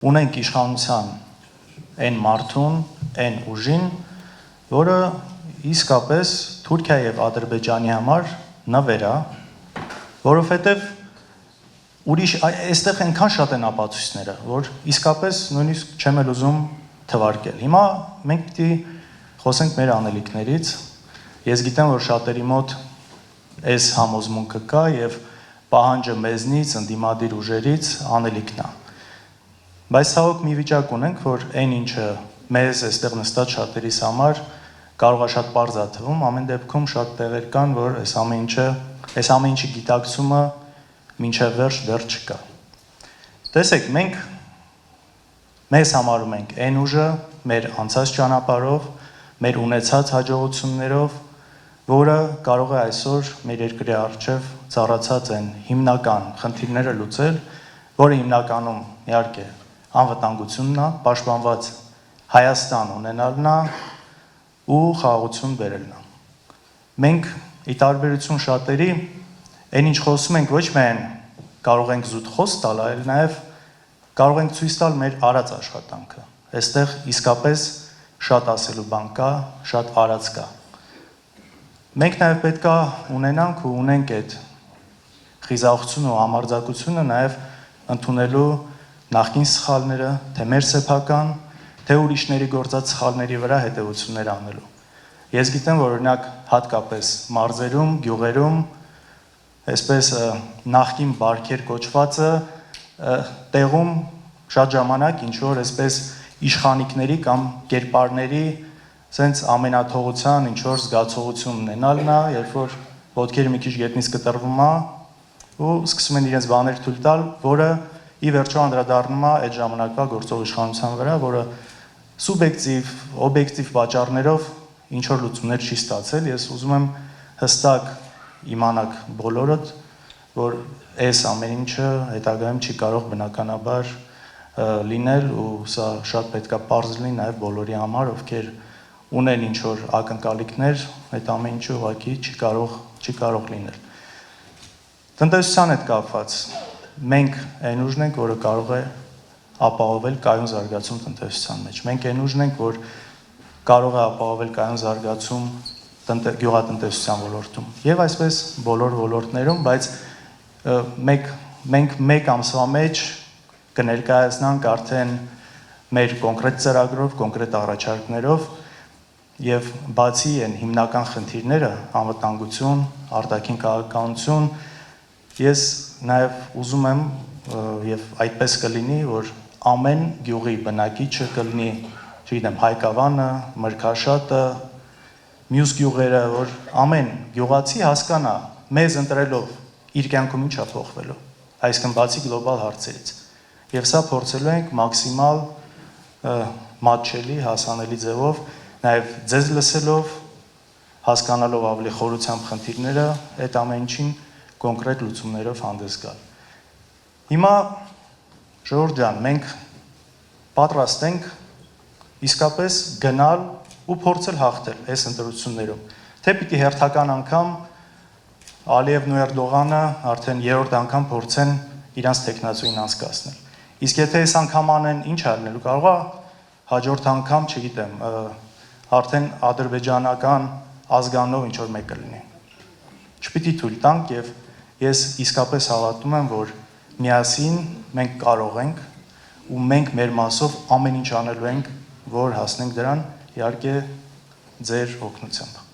ունենք իշխանության այն մարդուն, այն ուժին, որը իսկապես Թուրքիա եւ Ադրբեջանի համար նվեր է, որովհետեւ ուրիշ այստեղ այնքան շատ են ապացույցները, որ իսկապես նույնիսկ չեմ էլ ուզում թվարկել։ Հիմա մենք պիտի խոսենք մեր անելիքներից։ Ես գիտեմ, որ շատերի մոտ այս համոզմունքը կա եւ պահանջը մեզնից, ընդդիմադիր ուժերից անելիքն է։ Բայց ցավոք մի վիճակ ունենք, որ այն ինչը մեզ այստեղ նստած շատերիս համար կարող է շատ պարզ է թվում, ամեն դեպքում շատ տեղեր կան, որ այս ամեն ինչի գիտակցումը մինչև վերջ դեռ չկա։ Տեսեք, մենք մեզ համարում ենք այն ուժը մեր անցած ճանապարհով, մեր ունեցած հաջողություններով, որը կարող է այսօր մեր երկրի առջև ծառացած են հիմնական խնդիրները լուծել, որը հիմնականում իհարկե անվտանգությունն է, պաշտպանված Հայաստան ունենալն է ու խաղաղություն բերելն է։ Մենք ի տարբերություն շատերի այն ինչ խոսում ենք ոչ միայն կարող ենք զուտ խոս տալ, այլ նաև կարող ենք ցույց տալ մեր արած աշխատանքը։ Այստեղ իսկապես շատ ասելու բան կա, շատ արած կա։ Մենք նաև պետք է ունենանք ու ունենք այդ խիզախությունը ու համարձակությունը նաև ընդունելու նախկին սխալները, թե մեր սեփական, թե ուրիշների գործած սխալների վրա հետևություններ անելու։ Ես գիտեմ, որ օրինակ հատկապես մարզերում, գյուղերում, այսպես նախկին բարքեր կոչվածը տեղում շատ ժամանակ ինչ որ այսպես իշխանիկների կամ կերպարների սենց ամենաթողության ինչ որ զգացողություն ունենալն է, երբ որ ոտքերը մի քիչ գետնից կտրվում է ու սկսում են իրենց բաներ թույլ տալ, որը ի վերջո անդրադառնում է այդ ժամանակվա գործող իշխանության վրա, որը սուբյեկտիվ, օբյեկտիվ պատճառներով ինչ որ լուծումներ չի ստացել։ Ես ուզում եմ հստակ իմանաք բոլորդ, որ այս ամեն ինչը հետագայում չի կարող բնականաբար լինել ու սա շատ պետք է պարզ լինի նաև բոլորի համար, ովքեր ունեն ինչ որ ակնկալիքներ, այդ ամեն ինչը ուղղակի չի կարող լինել։ Տնտեսության հետ կապված մենք այն ուժն ենք, որը կարող է ապահովել կայուն զարգացում տնտեսության մեջ։ Մենք այն ուժն ենք, որ կարող է ապահովել կայուն զարգացում գյուղատնտեսության ոլորտում եւ այսպես բոլոր ոլորտներում, բայց մենք մեկ ամսվա մեջ կներկայացնանք արդեն մեր կոնկրետ ծրագրով, կոնկրետ առաջարկներով եւ բացի այն հիմնական խնդիրները, անվտանգություն, արտաքին քաղաքականություն, ես նաեւ ուզում եմ եւ այդպես կլինի, որ ամեն գյուղի բնակիչը կլինի, չգիտեմ, Հայկավանը, Մրգաշատը, մյուս գյուղերը, որ ամեն գյուղացի հասկանա մեզ ընտրելով իր կյանքում ինչ է փոխվելու, այսինքն բացի գլոբալ հարցերից։ Եվ սա փորձելու ենք մաքսիմալ մատչելի, հասանելի ձևով, նաև ձեզ լսելով, հասկանալով ավելի խորությամբ խնդիրները, այդ ամեն ինչին կոնկրետ լուծումներով հանդես գալ։ Հիմա ժողովուրդ ջան, մենք պատրաստ ենք իսկապես գնալ ու փորձել հաղթել այս ընտրություններում։ Թե պիտի հերթական անգամ Ալիևն ու Էրդողանը արդեն երրորդ անգամ փորձեն իրանց տեխնացուին անցկացնել։ Իսկ եթե այս անգամ անեն, ինչ արնելու, կարող է հաջորդ անգամ, չգիտեմ, արդեն ադրբեջանական ազգանով ինչ որ մեկը լինի։ Չպիտի թույլ տանք եւ ես իսկապես հավատում եմ, որ միասին մենք կարող ենք ու մենք մեր մասով ամեն ինչ անելու ենք, որ հասնենք դրան, իհարկե ձեր օգնությամբ։